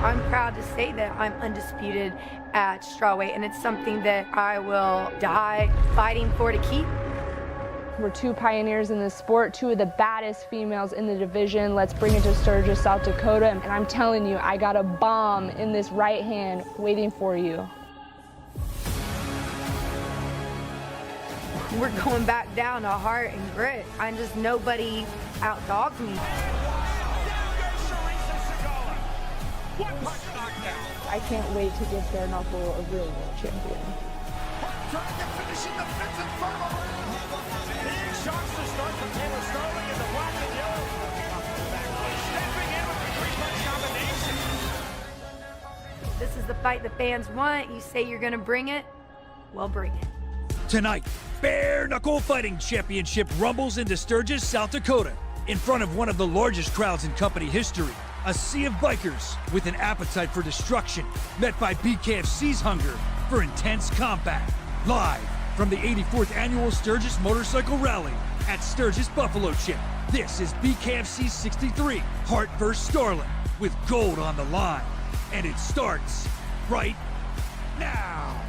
I'm proud to say that I'm undisputed at strawweight, and it's something that I will die fighting for to keep. We're two pioneers in this sport, two of the baddest females in the division. Let's bring it to Sturgis, South Dakota. And I'm telling you, I got a bomb in this right hand waiting for you. We're going back down to heart and grit. I'm just, nobody outdogs me. I can't wait to give Bare Knuckle a real world champion. This is the fight the fans want. You say you're gonna bring it, well, bring it. Tonight, Bare Knuckle Fighting Championship rumbles into Sturgis, South Dakota, in front of one of the largest crowds in company history. A sea of bikers with an appetite for destruction, met by BKFC's hunger for intense combat. Live from the 84th Annual Sturgis Motorcycle Rally at Sturgis Buffalo Chip. This is BKFC 63, Hart vs. Starlin, with gold on the line. And it starts right now.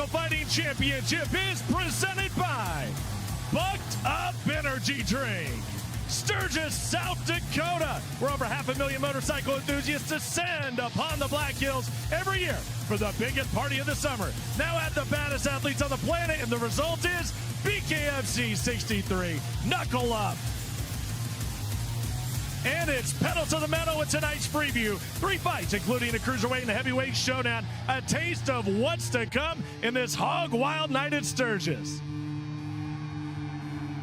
Fighting Championship is presented by Bucked Up Energy Drink. Sturgis, South Dakota, where over 500,000 motorcycle enthusiasts descend upon the Black Hills every year for the biggest party of the summer. Now at the baddest athletes on the planet, and the result is BKFC 63. Knuckle up. And it's pedal to the metal with tonight's preview. 3 fights, including a cruiserweight and a heavyweight showdown. A taste of what's to come in this hog wild night at Sturgis.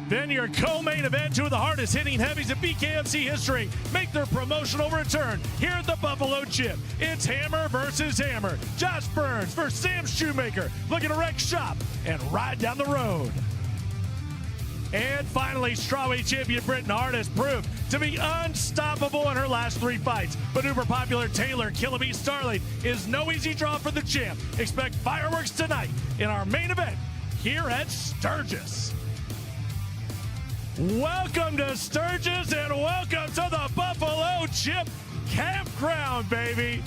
Then your co-main event, 2 of the hardest hitting heavies in BKFC history make their promotional return here at the Buffalo Chip. It's Hammer versus Hammer. Josh Burns versus Sam Shoemaker, looking to wreck shop and ride down the road. And finally, strawweight champion Britain Hart has proved to be unstoppable in her last 3 fights. But uber popular Taylor Killamee Starling is no easy draw for the champ. Expect fireworks tonight in our main event here at Sturgis. Welcome to Sturgis and welcome to the Buffalo Chip Campground, baby.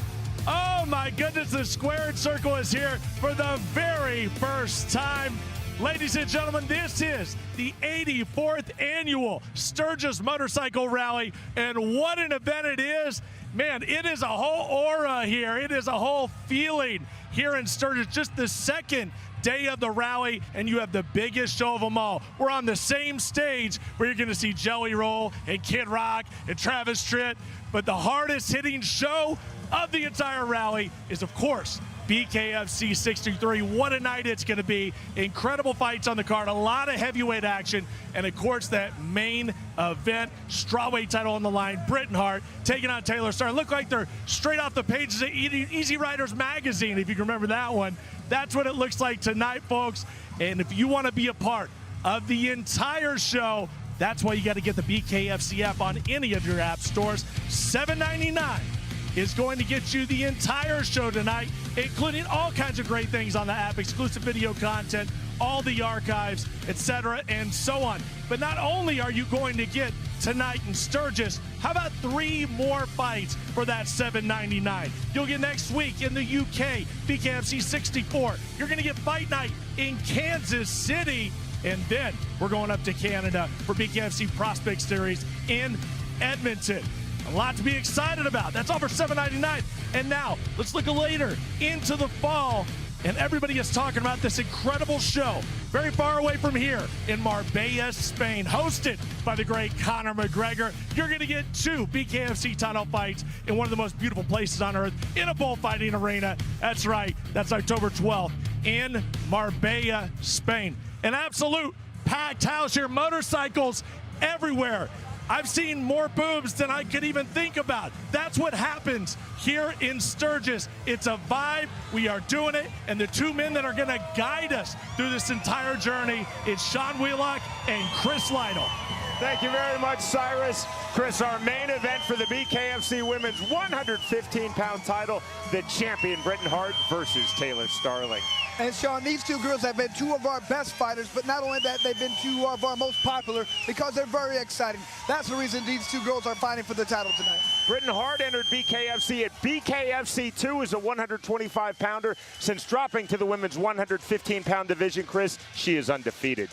Oh my goodness, the squared circle is here for the very first time. Ladies and gentlemen, this is the 84th Annual Sturgis Motorcycle Rally, and what an event it is. Man, it is a whole aura here. It is a whole feeling here in Sturgis. Just the second day of the rally, and you have the biggest show of them all. We're on the same stage where you're going to see Jelly Roll and Kid Rock and Travis Tritt, but the hardest hitting show of the entire rally is, of course, BKFC 63. What a night it's going to be. Incredible fights on the card, a lot of heavyweight action, and of course that main event, strawweight title on the line. Britain Hart taking on Taylor Starling. Look like they're straight off the pages of Easy Riders magazine, if you can remember that one. That's what it looks like tonight, folks. And if you want to be a part of the entire show, that's why you got to get the BKFC app on any of your app stores. $7.99 is going to get you the entire show tonight, including all kinds of great things on the app, exclusive video content, all the archives, etc., and so on. But not only are you going to get tonight in Sturgis, how about 3 more fights for that $7.99? You'll get next week in the UK, BKFC 64. You're going to get Fight Night in Kansas City, and then we're going up to Canada for BKFC Prospect Series in Edmonton. A lot to be excited about. That's all for $7.99. And now, let's look later into the fall. And everybody is talking about this incredible show very far away from here in Marbella, Spain, hosted by the great Conor McGregor. You're going to get 2 BKFC title fights in one of the most beautiful places on earth, in a bullfighting arena. That's right, that's October 12th in Marbella, Spain. An absolute packed house here, motorcycles everywhere. I've seen more boobs than I could even think about. That's what happens here in Sturgis. It's a vibe. We are doing it. And the 2 men that are going to guide us through this entire journey is Sean Wheelock and Chris Lytle. Thank you very much, Cyrus. Chris, our main event for the BKFC Women's 115-pound title, the champion Britain Hart versus Taylor Starling. And Sean, these 2 girls have been 2 of our best fighters, but not only that, they've been 2 of our most popular because they're very exciting. That's the reason these 2 girls are fighting for the title tonight. Britain Hart entered BKFC at BKFC 2 as a 125-pounder. Since dropping to the women's 115-pound division, Chris, she is undefeated.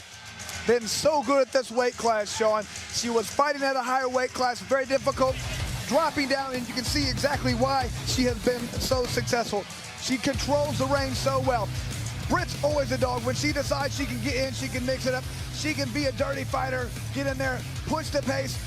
Been so good at this weight class, Sean. She was fighting at a higher weight class, very difficult, dropping down, and you can see exactly why she has been so successful. She controls the range so well. Britt's always a dog. When she decides she can get in, she can mix it up. She can be a dirty fighter, get in there, push the pace.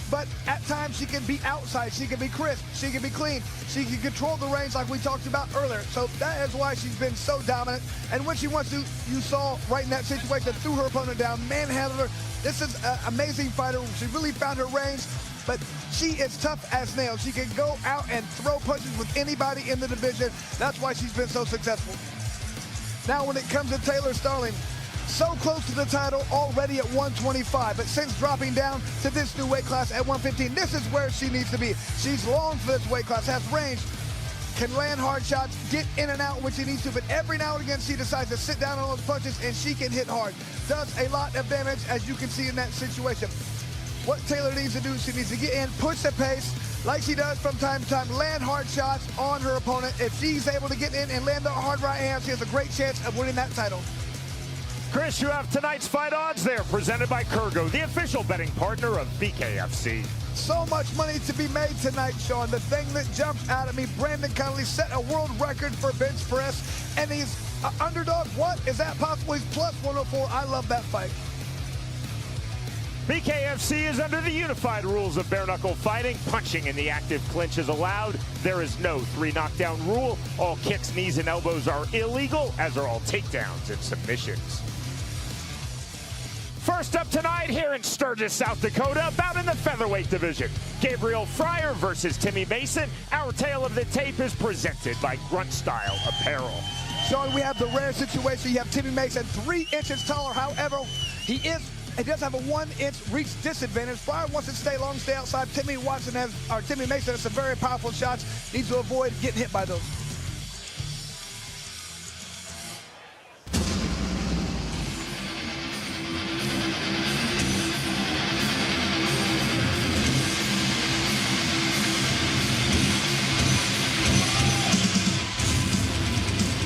But at times she can be outside. She can be crisp. She can be clean. She can control the range like we talked about earlier. So that is why she's been so dominant. And when she wants to, you saw right in that situation, threw her opponent down, manhandled her. This is an amazing fighter. She really found her range. But she is tough as nails. She can go out and throw punches with anybody in the division. That's why she's been so successful. Now when it comes to Taylor Starling, so close to the title already at 125, but since dropping down to this new weight class at 115, this is where she needs to be. She's long for this weight class, has range, can land hard shots, get in and out when she needs to, but every now and again she decides to sit down on those punches and she can hit hard. Does a lot of damage, as you can see in that situation. What Taylor needs to do, she needs to get in, push the pace, like she does from time to time, land hard shots on her opponent. If she's able to get in and land a hard right hand, she has a great chance of winning that title. Chris, you have tonight's fight odds there, presented by Kurgo, the official betting partner of BKFC. So much money to be made tonight, Sean. The thing that jumped out at me, Brandon Conley set a world record for bench press, and he's an underdog. What? Is that possible? He's plus 104. I love that fight. BKFC is under the unified rules of bare knuckle fighting. Punching in the active clinch is allowed. There is no 3 knockdown rule. All kicks, knees, and elbows are illegal, as are all takedowns and submissions. First up tonight here in Sturgis, South Dakota, bout in the featherweight division. Gabriel Freyre versus Timmy Mason. Our tale of the tape is presented by Grunt Style Apparel. Sean, we have the rare situation. You have Timmy Mason 3 inches taller. However, he does have a 1-inch reach disadvantage. Freyre wants to stay long, stay outside. Timmy Mason has some very powerful shots. Needs to avoid getting hit by those.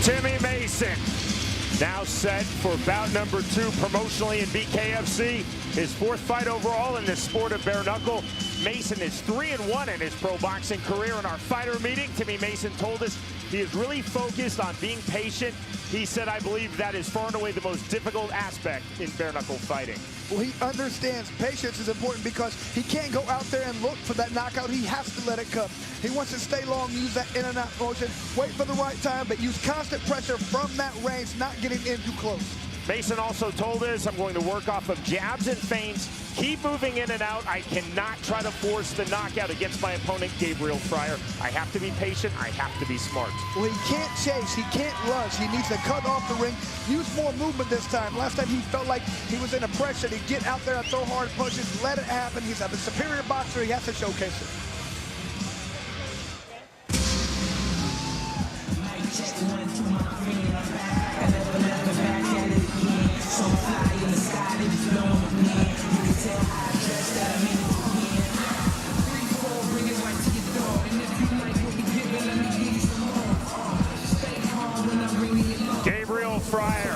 Timmy Mason now set for bout number 2 promotionally in BKFC. His 4th fight overall in the sport of bare knuckle. Mason is 3-1 in his pro boxing career. In our fighter meeting, Timmy Mason told us he is really focused on being patient. He said, I believe that is far and away the most difficult aspect in bare knuckle fighting. Well, he understands patience is important because he can't go out there and look for that knockout. He has to let it come. He wants to stay long, use that in and out motion, wait for the right time, but use constant pressure from that range, not getting in too close. Mason also told us, I'm going to work off of jabs and feints, keep moving in and out. I cannot try to force the knockout against my opponent, Gabriel Freyre. I have to be patient, I have to be smart. Well, he can't chase, he can't lunge. He needs to cut off the ring, use more movement this time. Last time he felt like he was in a pressure. He'd get out there and throw hard punches, let it happen. He's a superior boxer, he has to showcase it. Gabriel Freyre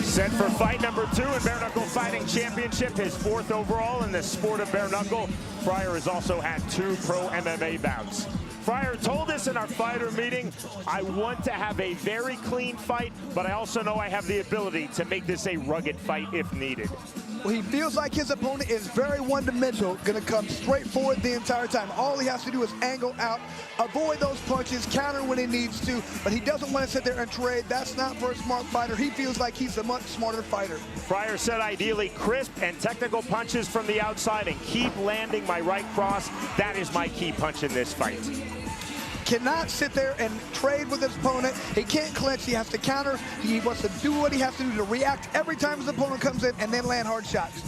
set for fight number 2 in Bare Knuckle Fighting Championship, his 4th overall in the sport of bare knuckle. Freyre has also had 2 pro MMA bouts. Freyre told us in our fighter meeting, I want to have a very clean fight, but I also know I have the ability to make this a rugged fight if needed. Well, he feels like his opponent is very one-dimensional, going to come straight forward the entire time. All he has to do is angle out, avoid those punches, counter when he needs to, but he doesn't want to sit there and trade. That's not for a smart fighter. He feels like he's a much smarter fighter. Freyre said ideally crisp and technical punches from the outside and keep landing my right cross. That is my key punch in this fight. Cannot sit there and trade with his opponent. He can't clinch. He has to counter. He wants to do what he has to do to react every time his opponent comes in and then land hard shots.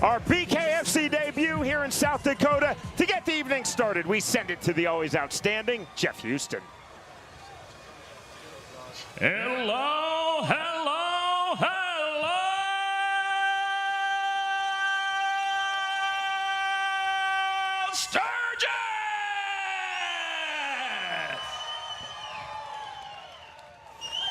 Our BKFC debut here in South Dakota. To get the evening started, we send it to the always outstanding Jeff Houston. Hello, hello, hello! Sturgis!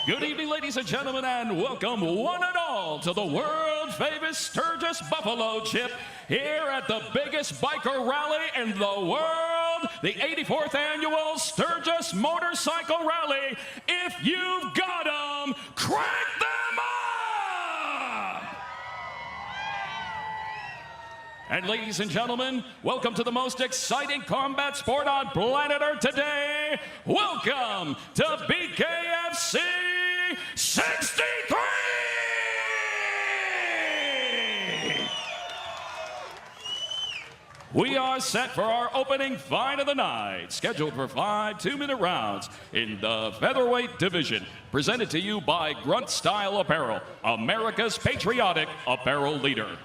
Good evening, ladies and gentlemen, and welcome one and all to the world-famous Sturgis Buffalo Chip here at the biggest biker rally in the world, the 84th annual Sturgis Motorcycle Rally. If you've got them, crank them up! And ladies and gentlemen, welcome to the most exciting combat sport on planet Earth today. Welcome to BKFC 63! We are set for our opening fight of the night, scheduled for 5 2-minute rounds in the featherweight division, presented to you by Grunt Style Apparel, America's patriotic apparel leader.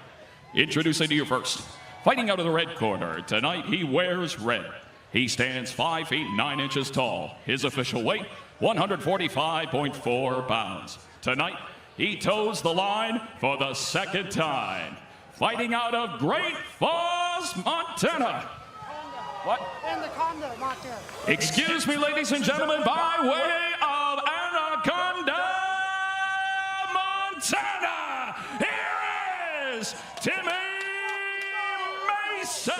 Introducing to you first, fighting out of the red corner, tonight he wears red. He stands 5 feet 9 inches tall. His official weight, 145.4 pounds. Tonight, he toes the line for the second time. Fighting out of Great Falls, Montana. What? In the condo, Montana. Excuse me, ladies and gentlemen, by way of Anaconda, Montana, here is Timmy Mason.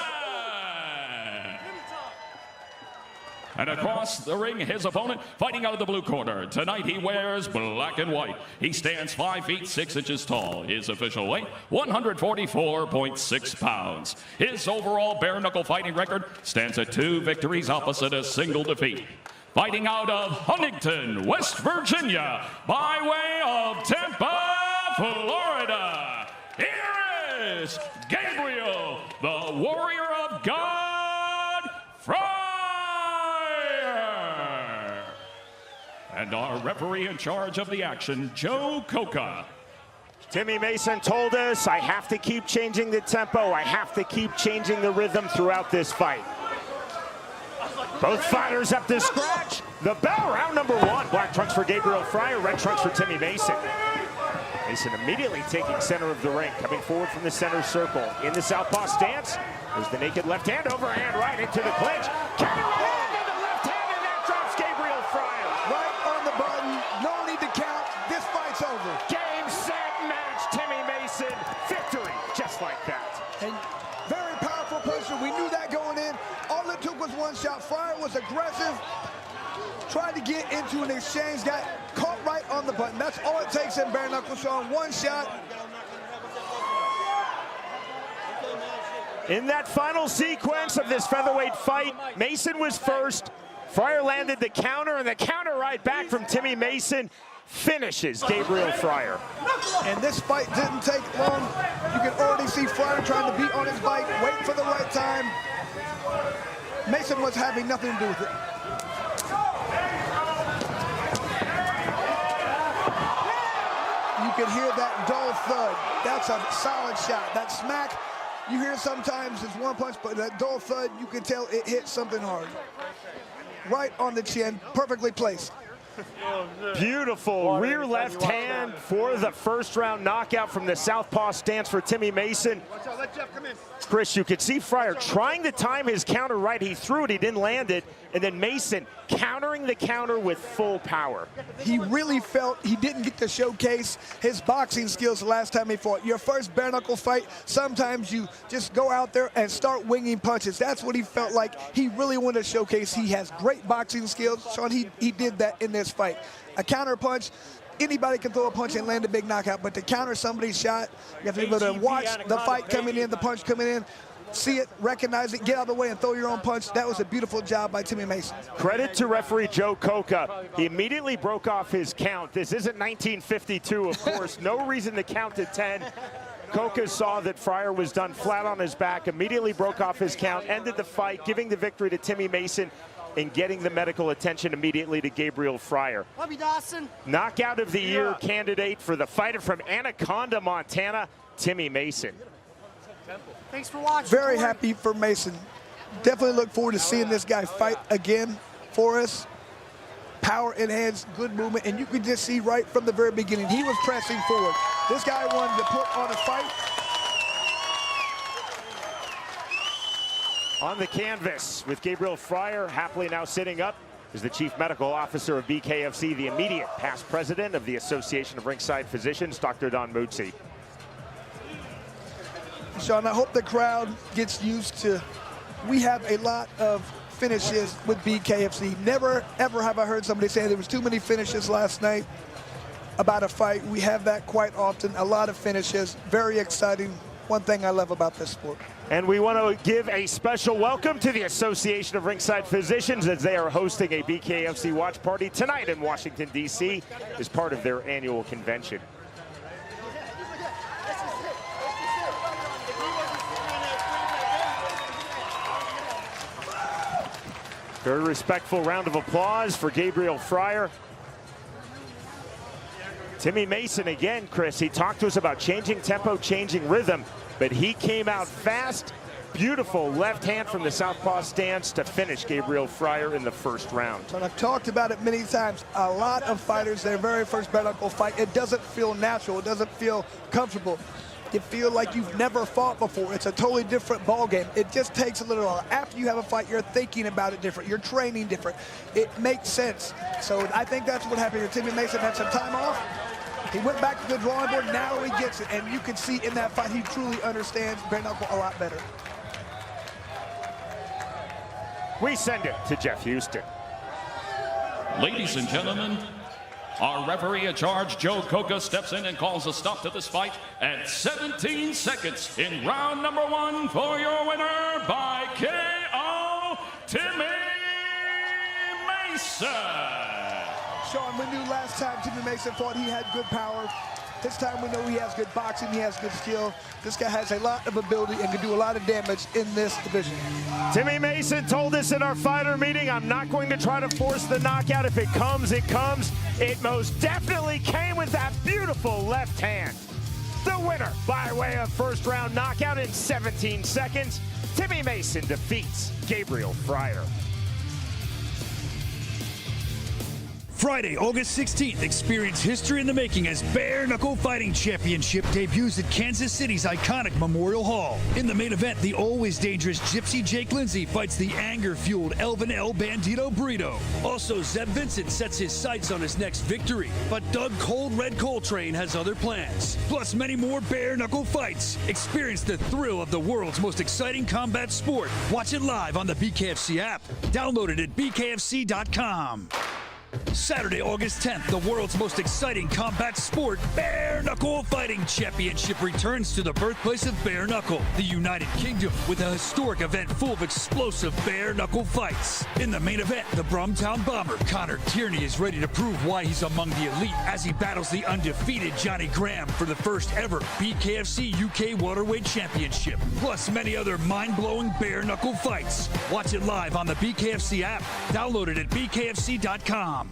And across the ring, his opponent, fighting out of the blue corner. Tonight he wears black and white. He stands 5 feet 6 inches tall. His official weight, 144.6 pounds. His overall bare knuckle fighting record stands at 2 victories opposite a single defeat. Fighting out of Huntington, West Virginia, by way of Tampa, Florida. Here is Gabriel, the Warrior of God, Freyre. And our referee in charge of the action, Joe Coca. Timmy Mason told us, I have to keep changing the tempo. I have to keep changing the rhythm throughout this fight. Both fighters up to scratch. The bell, round number 1. Black trunks for Gabriel Freyre, red trunks for Timmy Mason. Mason immediately taking center of the ring, coming forward from the center circle. In the southpaw stance, there's the naked left hand, overhand right into the clinch. Counter into the left hand, and that drops Gabriel Freyre. Right on the button, no need to count. This fight's over. Game, set, match, Timmy Mason. Victory, just like that. And very powerful pusher. We knew that going in. All it took was one shot. Freyre was aggressive. Tried to get into an exchange, got caught right on the button. That's all it takes in bare knuckle, Sean. One shot. In that final sequence of this featherweight fight, Mason was first. Freyre landed the counter, and the counter right back from Timmy Mason finishes Gabriel Freyre. And this fight didn't take long. You can already see Freyre trying to beat on his bike, wait for the right time. Mason was having nothing to do with it. You can hear that dull thud. That's a solid shot. That smack, you hear sometimes it's one punch, but that dull thud, you can tell it hit something hard. Right on the chin, perfectly placed. Beautiful rear left hand for the first round knockout from the southpaw stance for Timmy Mason. Chris, you could see Freyre trying to time his counter right. He threw it, he didn't land it. And then Mason countering the counter with full power. He really felt he didn't get to showcase his boxing skills the last time he fought. Your first bare knuckle fight, sometimes you just go out there and start winging punches. That's what he felt like. He really wanted to showcase he has great boxing skills. Sean, he did that in this fight. A counter punch, anybody can throw a punch and land a big knockout, but to counter somebody's shot, you have to be able to watch the fight coming in, the punch coming in, see it, recognize it, get out of the way, and throw your own punch. That was a beautiful job by Timmy Mason. Credit to referee Joe Coca. He immediately broke off his count. This isn't 1952, of course. No reason to count to 10. Coca saw that Freyre was done flat on his back, immediately broke off his count, ended the fight, giving the victory to Timmy Mason and getting the medical attention immediately to Gabriel Freyre. Love you, Dawson. Knockout of the year candidate for the fighter from Anaconda, Montana, Timmy Mason. Thanks for watching. Very happy for Mason. Definitely look forward to seeing this guy fight again for us. Power in hands, good movement, and you can just see right from the very beginning, he was pressing forward. This guy wanted to put on a fight. On the canvas with Gabriel Freyre happily now sitting up is the Chief Medical Officer of BKFC, the immediate past president of the Association of Ringside Physicians, Dr. Don Mutzi. Sean, I hope the crowd gets used to, we have a lot of finishes with BKFC. Never, ever have I heard somebody say there was too many finishes last night about a fight. We have that quite often, a lot of finishes, very exciting. One thing I love about this sport. And we want to give a special welcome to the Association of Ringside Physicians as they are hosting a BKFC watch party tonight in Washington, D.C. as part of their annual convention. Very respectful round of applause for Gabriel Freyre. Timmy Mason again, Chris, he talked to us about changing tempo, changing rhythm, but he came out fast. Beautiful left hand from the southpaw stance to finish Gabriel Freyre in the first round. And I've talked about it many times. A lot of fighters, their very first bare knuckle fight, it doesn't feel natural, it doesn't feel comfortable. You feel like you've never fought before. It's a totally different ball game. It just takes a little while. After you have a fight, you're thinking about it different. You're training different. It makes sense. So I think that's what happened here. Timmy Mason had some time off. He went back to the drawing board. Now he gets it. And you can see in that fight, he truly understands bare knuckle a lot better. We send it to Jeff Houston. Ladies and gentlemen, our referee in charge, Joe Coca, steps in and calls a stop to this fight at 17 seconds in round number 1 for your winner by KO, Timmy Mason. Sean, we knew last time Timmy Mason fought, he had good power. This time we know he has good boxing, he has good skill. This guy has a lot of ability and can do a lot of damage in this division. Timmy Mason told us in our fighter meeting, I'm not going to try to force the knockout. If it comes, it comes. It most definitely came with that beautiful left hand. The winner by way of first round knockout in 17 seconds, Timmy Mason defeats Gabriel Freyre. Friday, August 16th, experience history in the making as Bare Knuckle Fighting Championship debuts at Kansas City's iconic Memorial Hall. In the main event, the always dangerous Gypsy Jake Lindsay fights the anger-fueled Elvin El Bandito Brito. Also, Zeb Vincent sets his sights on his next victory, but Doug Cold Red Coltrane has other plans. Plus, many more Bare Knuckle fights. Experience the thrill of the world's most exciting combat sport. Watch it live on the BKFC app. Download it at bkfc.com. Saturday, August 10th, the world's most exciting combat sport, Bare Knuckle Fighting Championship, returns to the birthplace of Bare Knuckle, the United Kingdom, with a historic event full of explosive Bare Knuckle fights. In the main event, the Brumtown Bomber, Connor Tierney, is ready to prove why he's among the elite as he battles the undefeated Johnny Graham for the first ever BKFC UK Welterweight Championship. Plus many other mind-blowing Bare Knuckle fights. Watch it live on the BKFC app. Download it at bkfc.com.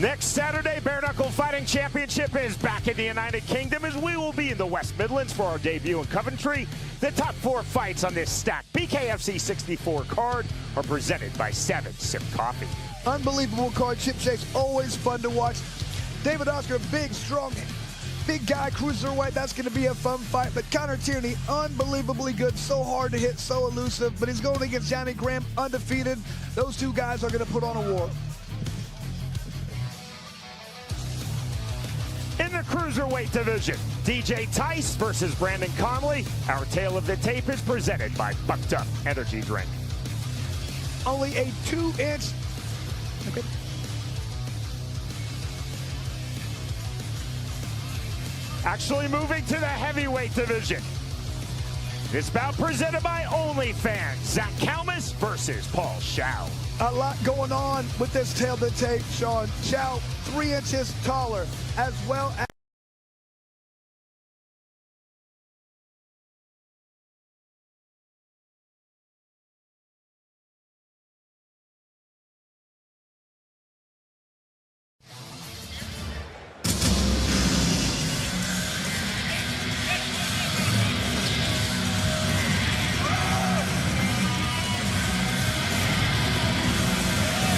Next Saturday, Bare Knuckle Fighting Championship is back in the United Kingdom as we will be in the West Midlands for our debut in Coventry. The top 4 fights on this stacked BKFC 64 card are presented by 7 Sip Coffee. Unbelievable card. Chip Shay's always fun to watch. David Oscar, big, strong, big guy, cruiserweight. That's going to be a fun fight. But Connor Tierney, unbelievably good. So hard to hit, so elusive. But he's going against Johnny Graham, undefeated. Those two guys are going to put on a war. In the cruiserweight division, DJ Tice versus Brandon Conley. Our tale of the tape is presented by Bucked Up Energy Drink. Only a 2-inch. Okay. Actually moving to the heavyweight division. This bout presented by OnlyFans. Zach Calmus versus Paul Shough. A lot going on with this tail to tape, Sean. Shough 3 inches taller, as well as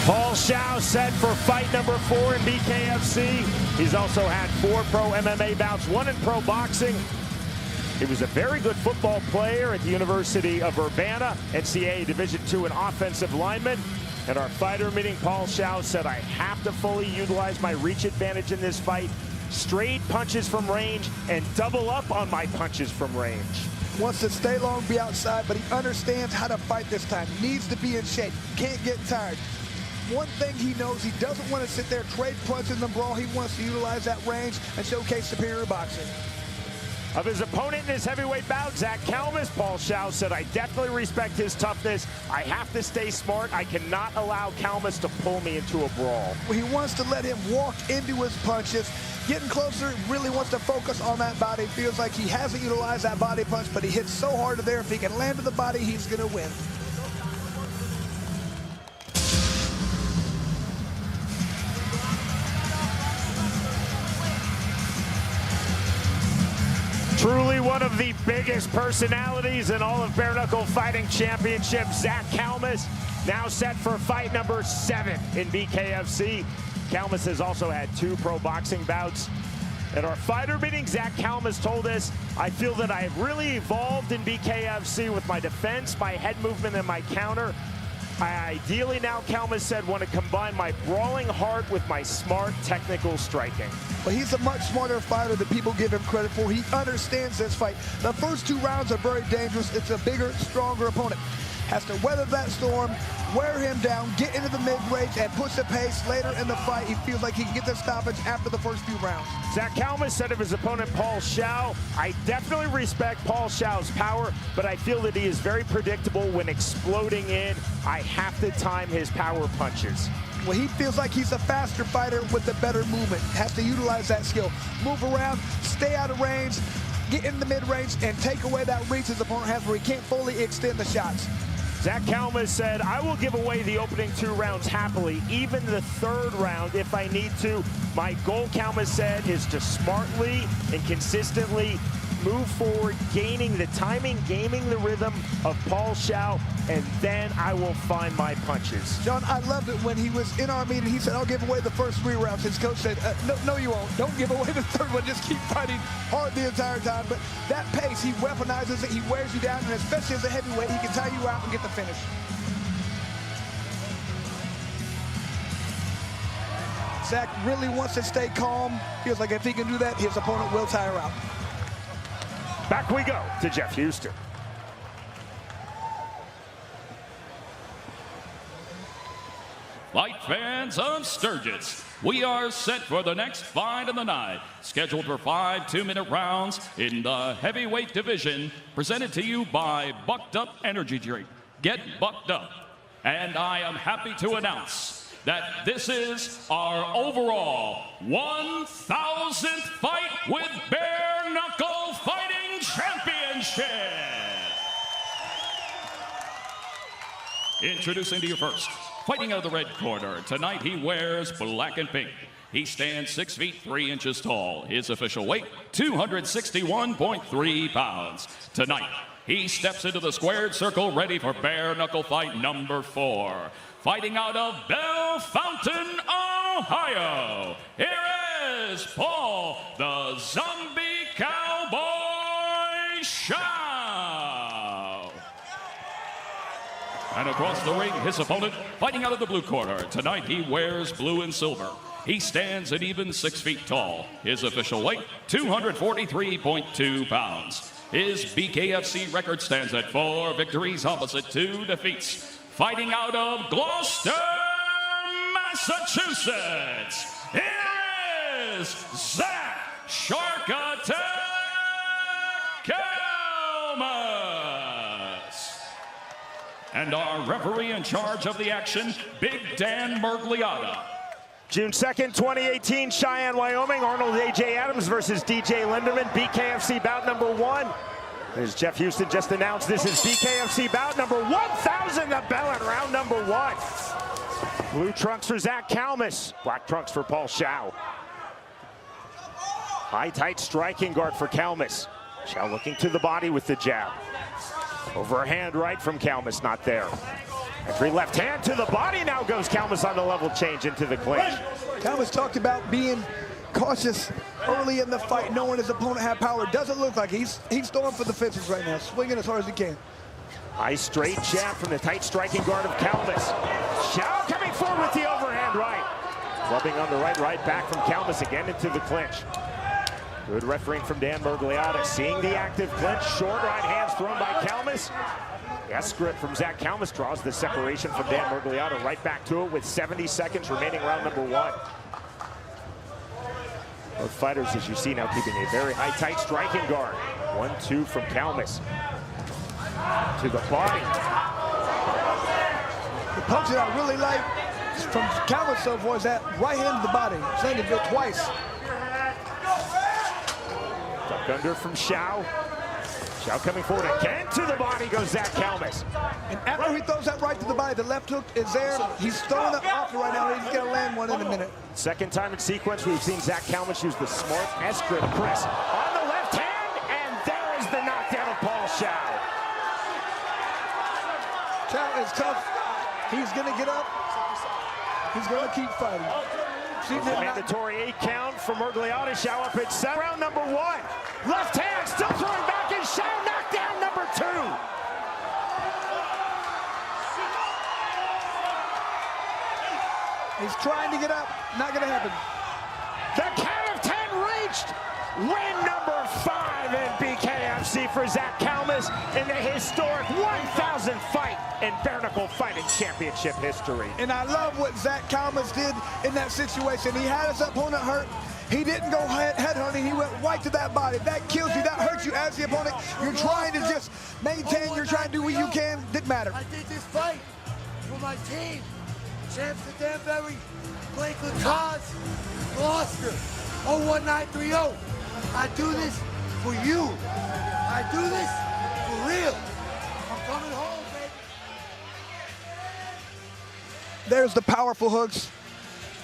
Paul Shough set for fight number 4 in BKFC. He's also had 4 pro MMA bouts, 1 in pro boxing. He was a very good football player at the University of Urbana, NCAA Division II and offensive lineman. At our fighter meeting, Paul Shough said, I have to fully utilize my reach advantage in this fight. Straight punches from range and double up on my punches from range. Wants to stay long, be outside, but he understands how to fight this time. Needs to be in shape, can't get tired. One thing he knows, he doesn't want to sit there, trade punches and brawl. He wants to utilize that range and showcase superior boxing. Of his opponent in his heavyweight bout, Zach Calmus, Paul Shough said, I definitely respect his toughness. I have to stay smart. I cannot allow Calmus to pull me into a brawl. Well, he wants to let him walk into his punches. Getting closer, really wants to focus on that body. Feels like he hasn't utilized that body punch, but he hits so hard there. If he can land to the body, he's going to win. Truly one of the biggest personalities in all of bare knuckle fighting championship, Zach Calmus, now set for fight number 7 in BKFC. Calmus has also had 2 pro boxing bouts. At our fighter meeting, Zach Calmus told us, I feel that I have really evolved in BKFC with my defense, my head movement, and my counter. I ideally now, Calmus said, want to combine my brawling heart with my smart technical striking. But he's a much smarter fighter than people give him credit for. He understands this fight. The first 2 rounds are very dangerous. It's a bigger, stronger opponent. Has to weather that storm, wear him down, get into the mid-range, and push the pace later in the fight. He feels like he can get the stoppage after the first few rounds. Zach Calmus said of his opponent, Paul Shough, I definitely respect Paul Shough's power, but I feel that he is very predictable when exploding in. I have to time his power punches. Well, he feels like he's a faster fighter with a better movement. Has to utilize that skill. Move around, stay out of range, get in the mid-range, and take away that reach his opponent has where he can't fully extend the shots. Zach Calmus said, I will give away the opening 2 rounds happily, even the 3rd round if I need to. My goal, Calmus said, is to smartly and consistently move forward, gaining the timing, gaming the rhythm of Paul Shough, and then I will find my punches. John, I loved it when he was in our meeting. He said, I'll give away the first 3 rounds. His coach said, no, you won't. Don't give away the 3rd one. Just keep fighting hard the entire time. But that pace, he weaponizes it. He wears you down, and especially as a heavyweight, he can tire you out and get the finish. Zach really wants to stay calm. Feels like if he can do that, his opponent will tire out. Back we go to Jeff Houston. Fight fans of Sturgis, we are set for the next fight of the night, scheduled for 5 2-minute rounds in the heavyweight division, presented to you by Bucked Up Energy Drink. Get bucked up. And I am happy to announce that this is our overall 1,000th fight with bare knuckle fighting championship. Introducing to you first, fighting out of the red corner, tonight he wears black and pink. He stands 6 feet 3 inches tall. His official weight, 261.3 pounds. Tonight, he steps into the squared circle ready for bare knuckle fight number 4. fighting out of Bell Fountain, Ohio, here is Paul the Zombie Cowboy Shough. And across the ring, his opponent, fighting out of the blue corner. Tonight he wears blue and silver. He stands at even 6 feet tall. His official weight, 243.2 pounds. His BKFC record stands at 4 victories opposite 2 defeats. Fighting out of Gloucester, Massachusetts, here is Zach Shark Attack Calmus. And our referee in charge of the action, Big Dan Mergliata. June 2nd, 2018, Cheyenne, Wyoming. Arnold A.J. Adams versus DJ Linderman. BKFC bout number 1. As Jeff Houston just announced, this is BKFC bout number 1,000. The bell in round number 1. Blue trunks for Zach Calmus. Black trunks for Paul Shough. High, tight striking guard for Calmus. Shough looking to the body with the jab. Overhand right from Calmus, not there. Entry left hand to the body. Now goes Calmus on the level change into the clinch. Calmus talked about being cautious early in the fight, knowing his opponent had power. Doesn't look like he's going for the fences right now, swinging as hard as he can. High straight jab from the tight striking guard of Calmus. Shough coming forward with the overhand right. Clubbing on the right back from Calmus again into the clinch. Good refereeing from Dan Mergliata. Seeing the active clinch, short right hands thrown by Calmus. Yes, grip from Zach Calmus draws the separation from Dan Mergliata. Right back to it with 70 seconds remaining round number 1. Both fighters, as you see now, keeping a very high, tight striking guard. 1-2 from Calmus. To the body. The punch that I really like from Calmus so far is that right hand to the body. Landed it twice. Duck under from Shough. Shough coming forward again to the body goes Zach Calmus. And after he throws that right to the body, the left hook is there. He's throwing it off right now. He's going to land one in a minute. Second time in sequence, we've seen Zach Calmus use the smart S-grip press on the left hand, and there is the knockdown of Paul Shough. Shough is tough. He's going to get up. He's going to keep fighting. Mandatory 8 count for Mergliata. Shough up at 7. Round number 1. Left hand still throwing back, and Shough knockdown number 2. He's trying to get up. Not going to happen. The count of 10 reached. Win number 5 in BKFC for Zach Calmus in the historic 1,000 fight in bare knuckle fighting championship history. And I love what Zach Calmus did in that situation. He had his opponent hurt. He didn't go head hunting. He went right to that body. That kills you. That hurts you as the opponent. You're trying to just maintain. You're trying to do what you can. Didn't matter. I did this fight for my team. Champs of Danbury, Lakeland Cause, Gloucester, 01930. I do this for you. I do this for real. I'm coming home, baby. There's the powerful hooks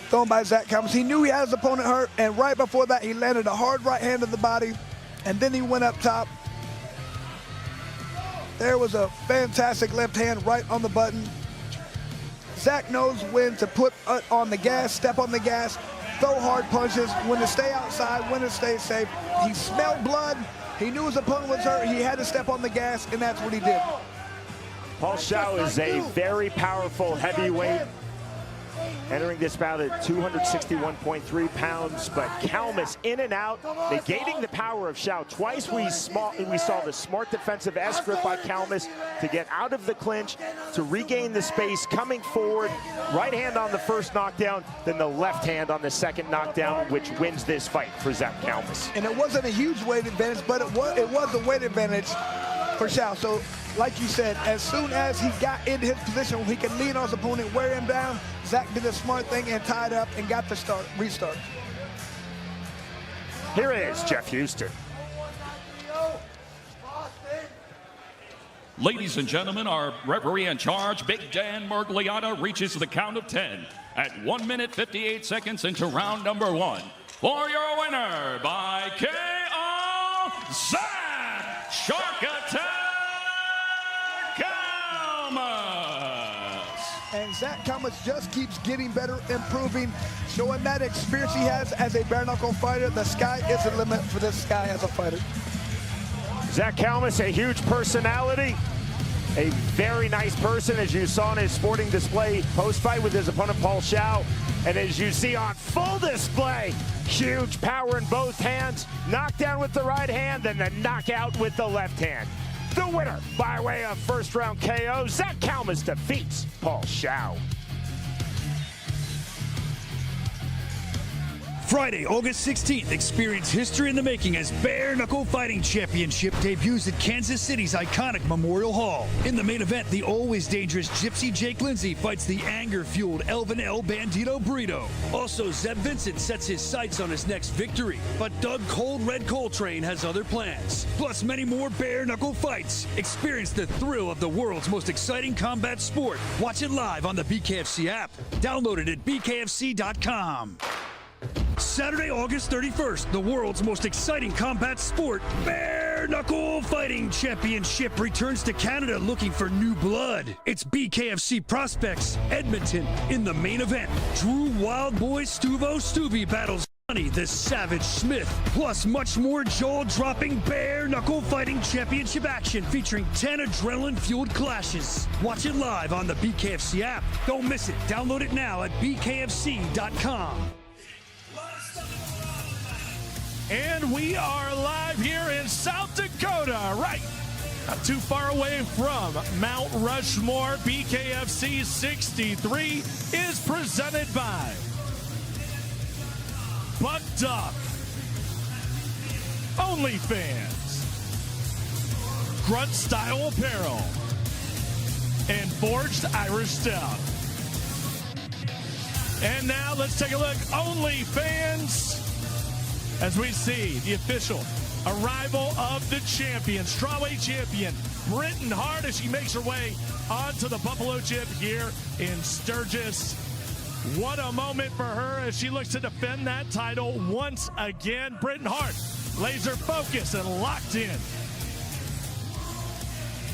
thrown by Zach Calmus. He knew he had his opponent hurt, and right before that, he landed a hard right hand to the body, and then he went up top. There was a fantastic left hand right on the button. Zach knows when to put on the gas, step on the gas, throw hard punches, when to stay outside, when to stay safe. He smelled blood. He knew his opponent was hurt. He had to step on the gas, and that's what he did. Paul Shough is a very powerful heavyweight. Entering this bout at 261.3 pounds, but Calmus in and out, negating the power of Shough. Twice we saw the smart defensive S-grip by Calmus to get out of the clinch, to regain the space, coming forward. Right hand on the first knockdown, then the left hand on the second knockdown, which wins this fight for Zach Calmus. And it wasn't a huge weight advantage, but it was a weight advantage for Shough. So, like you said, as soon as he got into his position where he could lean on his opponent, wear him down, Zach did a smart thing and tied up and got the restart. Here is Jeff Houston. Ladies and gentlemen, our referee in charge, Big Dan Mergliata, reaches the count of 10 at 1 minute 58 seconds into round number 1. For your winner by KO, Zach Shark Attack Calmus. And Zach Calmus just keeps getting better, improving, showing that experience he has as a bare knuckle fighter. The sky is the limit for this guy as a fighter. Zach Calmus, a huge personality, a very nice person, as you saw in his sporting display post-fight with his opponent Paul Shough. And as you see on full display, huge power in both hands, knockdown with the right hand, then the knockout with the left hand. The winner by way of first round KO, Zach Calmus defeats Paul Shough. Friday, August 16th, experience history in the making as Bare Knuckle Fighting Championship debuts at Kansas City's iconic Memorial Hall. In the main event, the always dangerous Gypsy Jake Lindsay fights the anger-fueled Elvin El Bandito Brito. Also, Zeb Vincent sets his sights on his next victory, but Doug Cold Red Coltrane has other plans. Plus, many more Bare Knuckle fights. Experience the thrill of the world's most exciting combat sport. Watch it live on the BKFC app. Download it at bkfc.com. Saturday, August 31st, the world's most exciting combat sport, Bare Knuckle Fighting Championship, returns to Canada looking for new blood. It's BKFC Prospects, Edmonton, in the main event. Drew Wild Boy Stuvo Stubby battles Johnny the Savage Smith, plus much more jaw-dropping Bare Knuckle Fighting Championship action featuring 10 adrenaline-fueled clashes. Watch it live on the BKFC app. Don't miss it. Download it now at bkfc.com. And we are live here in South Dakota, right not too far away from Mount Rushmore. BKFC 63 is presented by Bucked Up, OnlyFans, Grunt Style Apparel, and Forged Irish Stout. And now let's take a look. OnlyFans, as we see the official arrival of the champion, strawweight champion, Britain Hart, as she makes her way onto the Buffalo Chip here in Sturgis. What a moment for her as she looks to defend that title once again. Britain Hart, laser focused and locked in.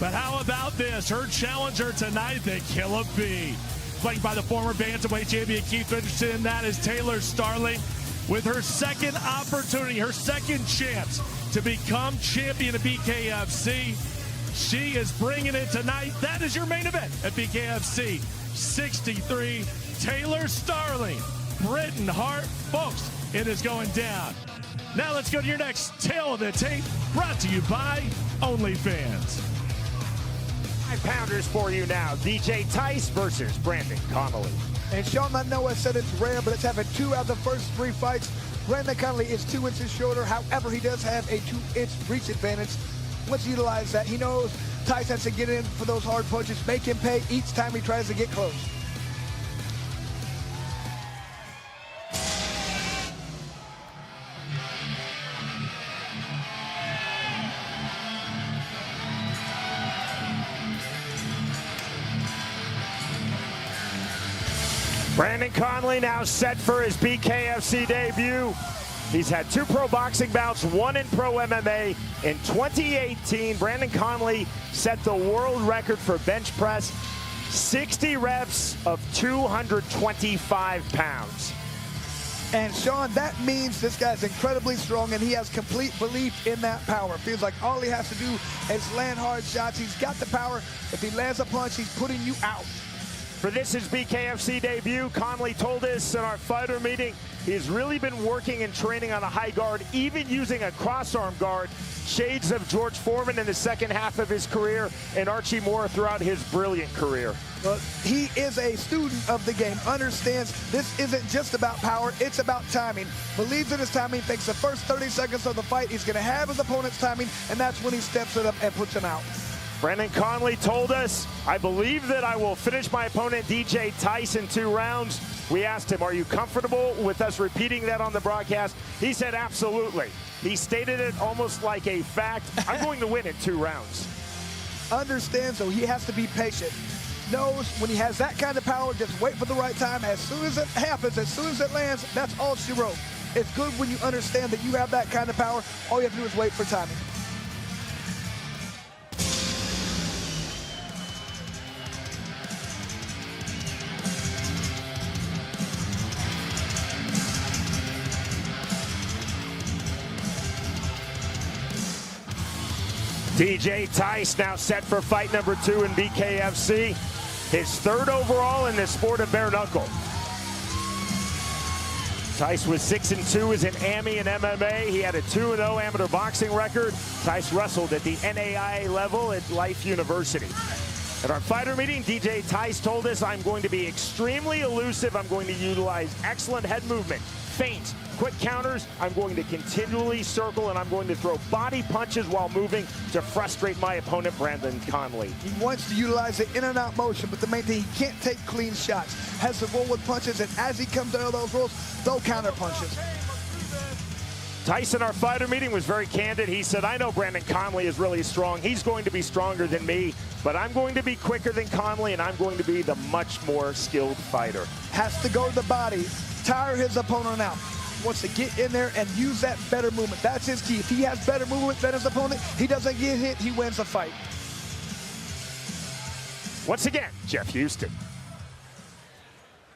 But how about this? Her challenger tonight, the Killer Bee, flanked by the former bantamweight champion Keith Richardson. That is Taylor Starling, with her second opportunity, her second chance to become champion of BKFC. She is bringing it tonight. That is your main event at BKFC 63. Taylor Starling, Britain Hart. Folks, it is going down. Now let's go to your next Tale of the Tape, brought to you by OnlyFans. 5-pounders for you now. DJ Tice versus Brandon Conley. And Sean, I know I said it's rare, but it's having 2 out of the first 3 fights. Brandon Conley is 2 inches shorter. However, he does have a 2-inch reach advantage. Let's utilize that. He knows Tice has to get in for those hard punches, make him pay each time he tries to get close. Brandon Conley now set for his BKFC debut. He's had 2 pro boxing bouts, 1 in pro MMA. In 2018, Brandon Conley set the world record for bench press, 60 reps of 225 pounds. And Sean, that means this guy's incredibly strong and he has complete belief in that power. Feels like all he has to do is land hard shots. He's got the power. If he lands a punch, he's putting you out. For this his BKFC debut, Conley told us in our fighter meeting he's really been working and training on a high guard, even using a cross-arm guard, shades of George Foreman in the second half of his career and Archie Moore throughout his brilliant career. Well, he is a student of the game, understands this isn't just about power, it's about timing. Believes in his timing, thinks the first 30 seconds of the fight he's going to have his opponent's timing, and that's when he steps it up and puts him out. Brandon Conley told us, I believe that I will finish my opponent DJ Tice in 2 rounds. We asked him, are you comfortable with us repeating that on the broadcast? He said, absolutely. He stated it almost like a fact. I'm going to win in 2 rounds. Understands, though, he has to be patient. Knows when he has that kind of power, just wait for the right time. As soon as it happens, as soon as it lands, that's all she wrote. It's good when you understand that you have that kind of power. All you have to do is wait for timing. DJ Tice now set for fight number 2 in BKFC. His 3rd overall in the sport of bare knuckle. Tice was 6-2 as an AMI in MMA. He had a 2-0 amateur boxing record. Tice wrestled at the NAIA level at Life University. At our fighter meeting, DJ Tice told us, I'm going to be extremely elusive. I'm going to utilize excellent head movement, feints, quick counters. I'm going to continually circle, and I'm going to throw body punches while moving to frustrate my opponent, Brandon Conley. He wants to utilize the in and out motion, but the main thing, he can't take clean shots. Has to roll with punches, and as he comes out of those rolls, throw counter punches. Tice in our fighter meeting was very candid. He said, I know Brandon Conley is really strong. He's going to be stronger than me, but I'm going to be quicker than Conley, and I'm going to be the much more skilled fighter. Has to go to the body, tire his opponent out. Wants to get in there and use that better movement. That's his key. If he has better movement than his opponent, he doesn't get hit, he wins the fight. Once again, Jeff Houston.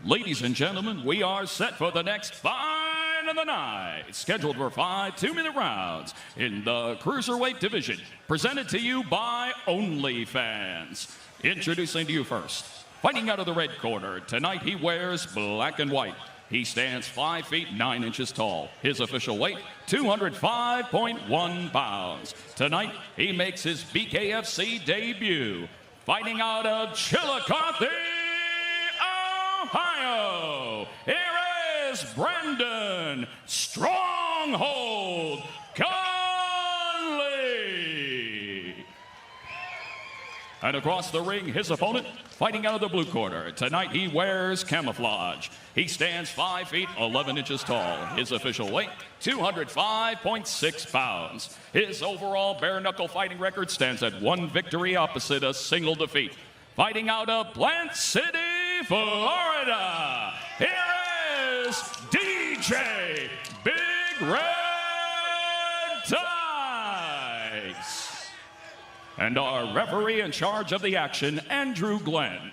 Ladies and gentlemen, we are set for the next fight of the night. Scheduled for 5 2-minute rounds in the cruiserweight division. Presented to you by OnlyFans. Introducing to you first, fighting out of the red corner. Tonight he wears black and white. He stands 5 feet 9 inches tall. His official weight, 205.1 pounds. Tonight he makes his BKFC debut. Fighting out of Chillicothe, Ohio, here is Brandon Stronghold Conley. And across the ring, his opponent, fighting out of the blue corner. Tonight he wears camouflage. He stands 5 feet 11 inches tall. His official weight, 205.6 pounds. His overall bare knuckle fighting record stands at 1 victory opposite a single defeat. Fighting out of Plant City, Florida, here is DJ Big Red Tice. And our referee in charge of the action, Andrew Glenn.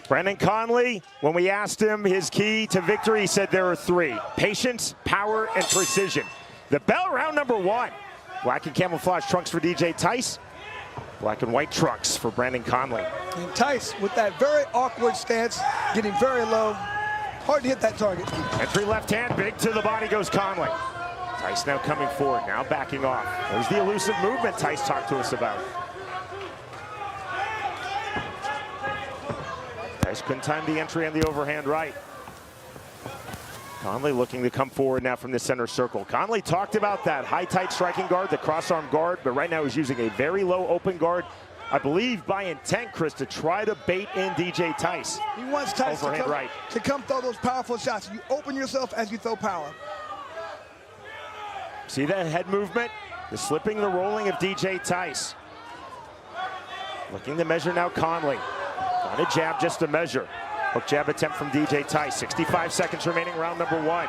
Brandon Conley, when we asked him his key to victory, he said there are 3. Patience, power, and precision. The bell, round number 1. Black and camouflage trunks for DJ Tice. Black and white trunks for Brandon Conley. And Tice, with that very awkward stance, getting very low, hard to hit that target. Entry left hand, big to the body goes Conley. Tice now coming forward, now backing off. There's the elusive movement Tice talked to us about. Tice couldn't time the entry on the overhand right. Conley looking to come forward now from the center circle. Conley talked about that high tight striking guard, the cross arm guard, but right now he's using a very low open guard, I believe by intent, Chris, to try to bait in DJ Tice. He wants Tice to come throw those powerful shots. You open yourself as you throw power. See that head movement? The slipping, the rolling of DJ Tice. Looking to measure now Conley. On a jab just to measure. Hook jab attempt from DJ Tice. 65 seconds remaining, round number 1.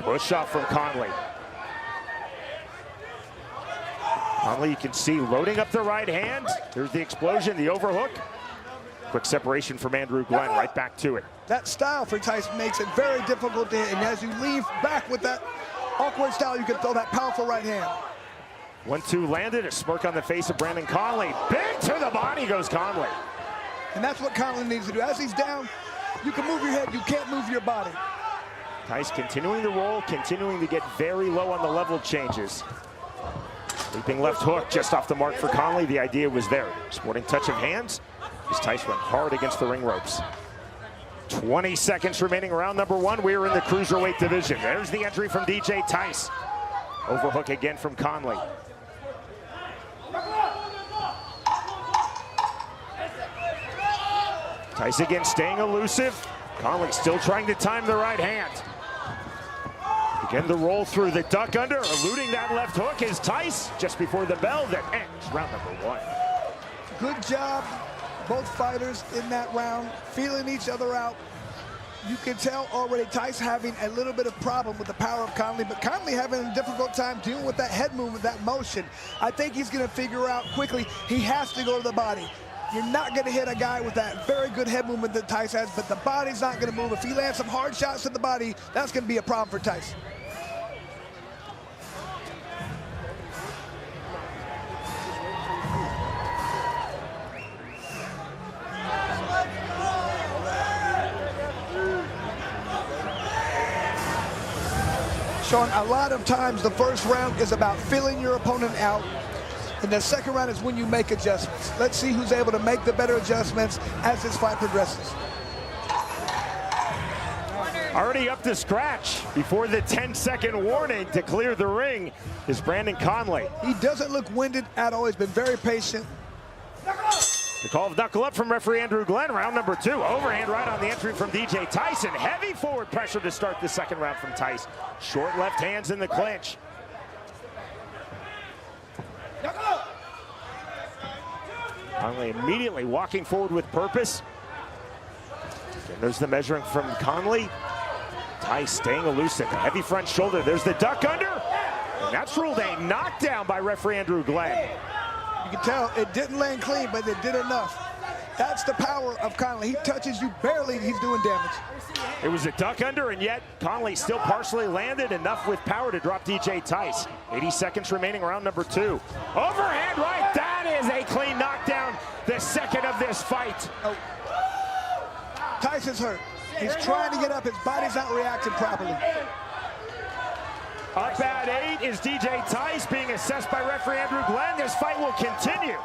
Push up from Conley. Conley, you can see loading up the right hand. There's the explosion, the overhook. Quick separation from Andrew Glenn, right back to it. That style for Tice makes it very difficult to hit, and as you leave back with that awkward style, you can throw that powerful right hand. 1-2 landed, a smirk on the face of Brandon Conley. Big to the body goes Conley. And that's what Conley needs to do. As he's down, you can move your head, you can't move your body. Tice continuing to roll, continuing to get very low on the level changes. Leaping left hook just off the mark for Conley. The idea was there. Sporting touch of hands as Tice went hard against the ring ropes. 20 seconds remaining, round number 1. We are in the cruiserweight division. There's the entry from DJ Tice. Overhook again from Conley. Tice again staying elusive. Conley still trying to time the right hand. Again the roll through the duck under, eluding that left hook is Tice just before the bell that ends round number 1. Good job, both fighters in that round, feeling each other out. You can tell already Tice having a little bit of problem with the power of Conley, but Conley having a difficult time dealing with that head movement, that motion. I think he's going to figure out quickly he has to go to the body. You're not going to hit a guy with that very good head movement that Tice has, but the body's not going to move. If he lands some hard shots to the body, that's going to be a problem for Tice. Sean, a lot of times the first round is about filling your opponent out, and the second round is when you make adjustments. Let's see who's able to make the better adjustments as this fight progresses. Already up to scratch before the 10-second warning to clear the ring is Brandon Conley. He doesn't look winded at all. He's been very patient. The call of knuckle up from referee Andrew Glenn, round number 2. Overhand right on the entry from DJ Tyson. Heavy forward pressure to start the second round from Tyson. Short left hands in the clinch. Conley immediately walking forward with purpose. And there's the measuring from Conley. Ty staying elusive. Heavy front shoulder. There's the duck under. And that's ruled a knockdown by referee Andrew Glenn. You can tell it didn't land clean, but it did enough. That's the power of Conley. He touches you barely, he's doing damage. It was a duck under, and yet Conley still partially landed enough with power to drop DJ Tice. 80 seconds remaining, round number 2. Overhand right. That is a clean knockdown. The second of this fight. Oh. Tyson's hurt. He's trying to get up. His body's not reacting properly. Up at 8 is DJ Tice being assessed by referee Andrew Glenn. This fight will continue.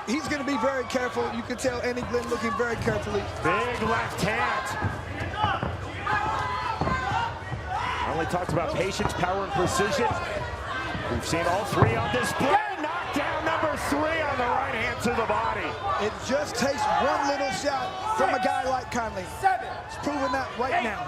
He's going to be very careful. You can tell Andy Glenn looking very carefully. Big left hand. Only talked about patience, power, and precision. We've seen all 3 on display. Knockdown number 3 on the right hand to the body. It just takes one little shot from a guy like Conley. He's proving that right now.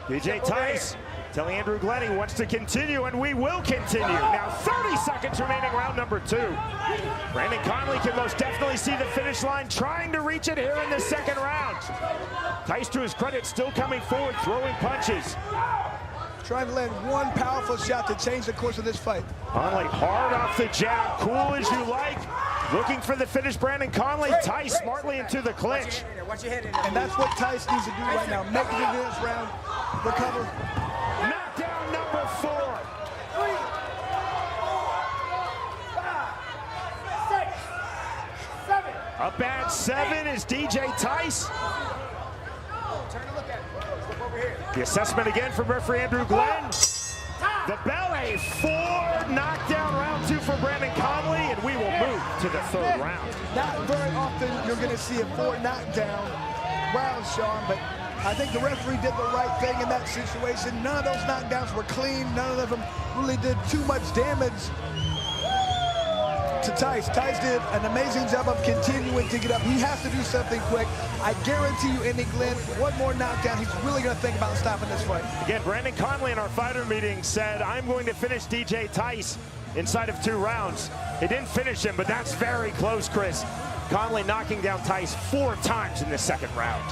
DJ Tice telling Andrew Glenn he wants to continue, and we will continue. Now 30 seconds remaining, round number 2. Brandon Conley can most definitely see the finish line, trying to reach it here in the second round. Tice, to his credit, still coming forward, throwing punches. Trying to land one powerful shot to change the course of this fight. Conley hard off the jab, cool as you like. Looking for the finish, Brandon Conley. Tice smartly into the clinch. And that's what Tice needs to do right now. Make it into this round, recover. Knockdown number 4. 3, 5, 6, 7. Up at 7 is DJ Tice. The assessment again from referee Andrew Glenn. The bell, a 4 knockdown, round 2 for Brandon Conley, and we will move to the 3rd round. Not very often you're going to see a 4 knockdown round, Sean, but I think the referee did the right thing in that situation. None of those knockdowns were clean. None of them really did too much damage to Tice. Tice did an amazing job of continuing to get up. He has to do something quick. I guarantee you, Andy Glenn, one more knockdown, he's really going to think about stopping this fight. Again, Brandon Conley in our fighter meeting said, I'm going to finish DJ Tice inside of 2 rounds. He didn't finish him, but that's very close, Chris. Conley knocking down Tice 4 times in the second round.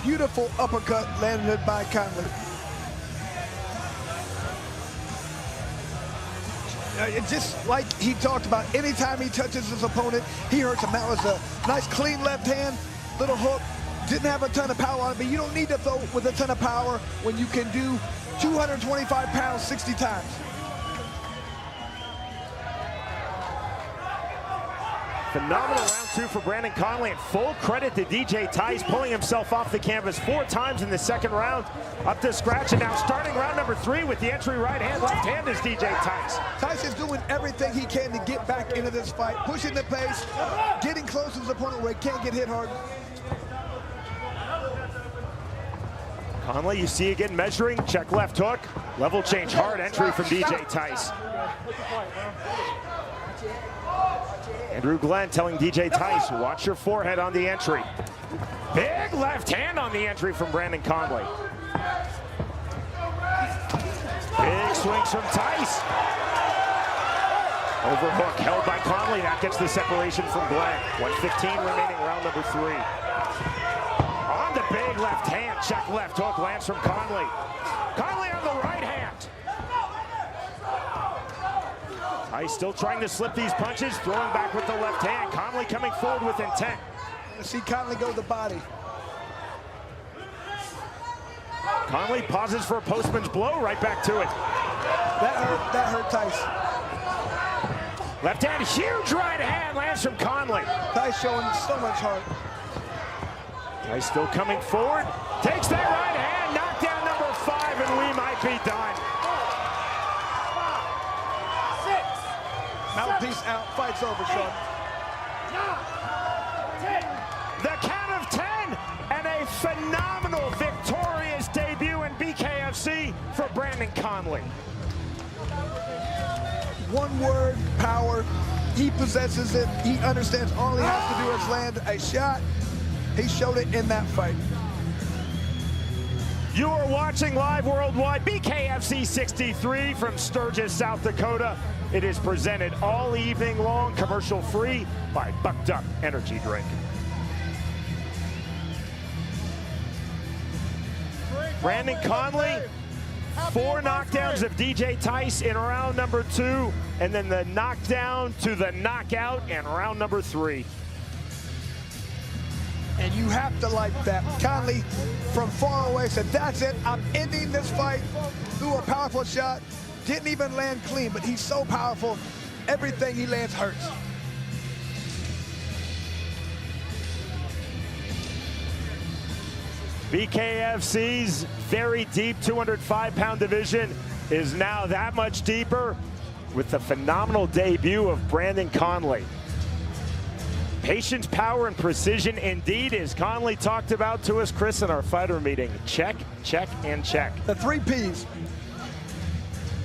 Beautiful uppercut landed by Conley. Just like he talked about, anytime he touches his opponent, he hurts him. That was a nice clean left hand, little hook. Didn't have a ton of power on it, but you don't need to throw with a ton of power when you can do 225 pounds 60 times. Phenomenal round 2 for Brandon Conley, and full credit to DJ Tice pulling himself off the canvas 4 times in the second round. Up to scratch, and now starting round number 3 with the entry right hand, left hand is DJ Tice. Tice is doing everything he can to get back into this fight, pushing the pace, getting close to his opponent where he can't get hit hard. Conley, you see again measuring, check left hook, level change, hard entry from DJ Tice. Andrew Glenn telling DJ Tice, watch your forehead on the entry. Big left hand on the entry from Brandon Conley. Big swings from Tice. Overhook held by Conley. That gets the separation from Glenn. 1:15 remaining, round number 3. On the big left hand, check left hook lands from Conley. Conley on the right hand. Tice still trying to slip these punches, throwing back with the left hand. Conley coming forward with intent. Let's see Conley go to the body. Conley pauses for a postman's blow, right back to it. That hurt Tice. Left hand, huge right hand lands from Conley. Tice showing so much heart. Tice still coming forward. Takes that right hand. Knockdown number 5, and we might be done. Mouthpiece out, fight's over, Shough. The count of 10, and a phenomenal victorious debut in BKFC for Brandon Conley. One word, power. He possesses it. He understands all he has to do is land a shot. He showed it in that fight. You are watching live worldwide BKFC 63 from Sturgis, South Dakota. It is presented all evening long, commercial free, by Bucked Up Energy Drink. Brandon Conley, 4 knockdowns of DJ Tice in round number 2, and then the knockdown to the knockout in round number 3. And you have to like that. Conley, from far away, said, that's it. I'm ending this fight. Threw a powerful shot. Didn't even land clean, but he's so powerful. Everything he lands hurts. BKFC's very deep 205-pound division is now that much deeper with the phenomenal debut of Brandon Conley. Patience, power, and precision indeed, as Conley talked about to us, Chris, in our fighter meeting. Check, check, and check. The 3 Ps.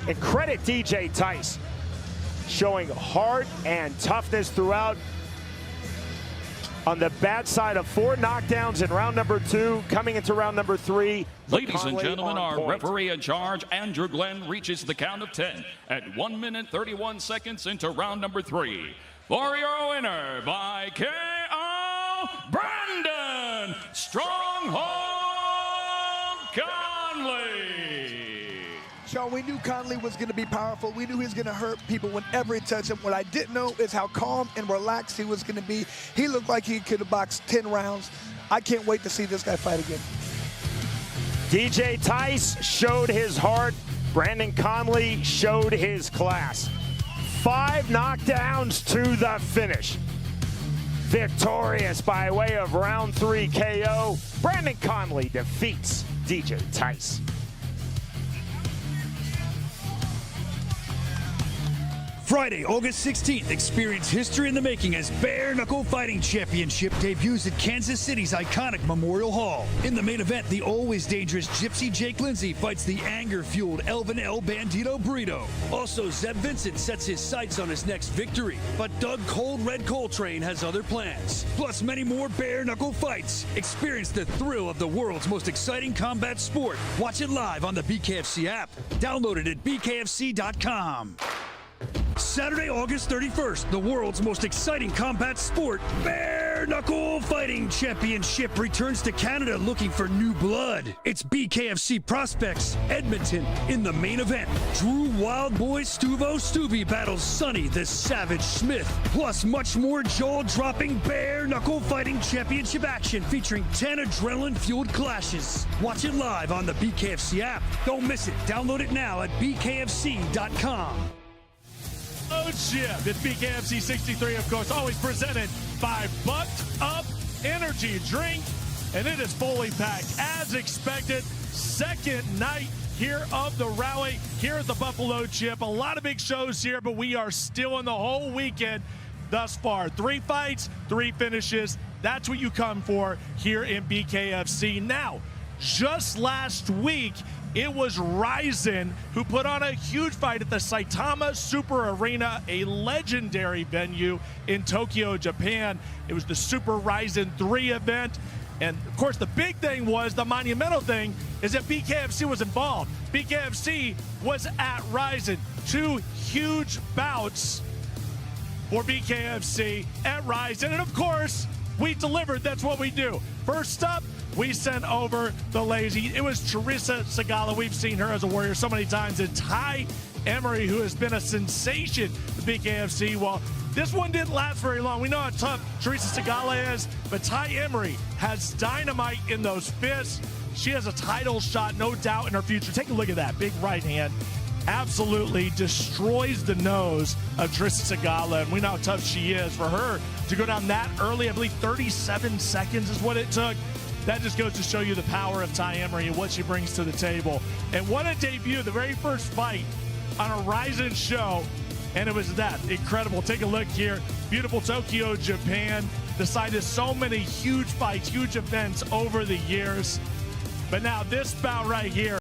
And credit DJ Tice, showing heart and toughness throughout. On the bad side of 4 knockdowns in round number 2, coming into round number 3. Ladies and gentlemen, our referee in charge, Andrew Glenn, reaches the count of 10 at 1 minute 31 seconds into round number 3. For your winner by KO, Brandon Stronghold Conley. Shough, we knew Conley was going to be powerful. We knew he was going to hurt people whenever he touched him. What I didn't know is how calm and relaxed he was going to be. He looked like he could have boxed 10 rounds. I can't wait to see this guy fight again. DJ Tice showed his heart. Brandon Conley showed his class. 5 knockdowns to the finish. Victorious by way of round 3 KO. Brandon Conley defeats DJ Tice. Friday, August 16th, experience history in the making as Bare Knuckle Fighting Championship debuts at Kansas City's iconic Memorial Hall. In the main event, the always dangerous Gypsy Jake Lindsay fights the anger-fueled Elvin El Bandito Burrito. Also, Zeb Vincent sets his sights on his next victory, but Doug Cold Red Coltrane has other plans. Plus, many more Bare Knuckle fights. Experience the thrill of the world's most exciting combat sport. Watch it live on the BKFC app. Download it at bkfc.com. Saturday, August 31st, the world's most exciting combat sport, Bare Knuckle Fighting Championship, returns to Canada looking for new blood. It's BKFC Prospects, Edmonton, in the main event. Drew Wild Boy Stuvo Stubby battles Sonny the Savage Smith. Plus much more jaw-dropping Bare Knuckle Fighting Championship action featuring 10 adrenaline-fueled clashes. Watch it live on the BKFC app. Don't miss it. Download it now at bkfc.com. It's BKFC 63, of course, always presented by Bucked Up Energy Drink, and it is fully packed as expected. Second night here of the rally here at the Buffalo Chip. A lot of big shows here, but we are still in the whole weekend thus far. 3 fights, 3 finishes. That's what you come for here in BKFC. Now, just last week, it was Rizin who put on a huge fight at the Saitama Super Arena, a legendary venue in Tokyo, Japan. It was the Super Rizin 3 event. And of course, the big thing was, the monumental thing, is that BKFC was involved. BKFC was at Rizin. 2 huge bouts for BKFC at Rizin. And of course, we delivered. That's what we do. First up, we sent over the lazy. It was Teresa Segala. We've seen her as a warrior so many times. And Ty Emery, who has been a sensation with BKFC. Well, this one didn't last very long. We know how tough Teresa Segala is, but Ty Emery has dynamite in those fists. She has a title shot, no doubt, in her future. Take a look at that big right hand. Absolutely destroys the nose of Teresa Segala, and we know how tough she is. For her to go down that early, I believe 37 seconds is what it took. that just goes to show you the power of Ty Emery and what she brings to the table. And what a debut, the very first fight on a Ryzen show, and it was that incredible. Take a look here. Beautiful Tokyo, Japan. Decided so many huge fights, huge events over the years. But now this bout right here.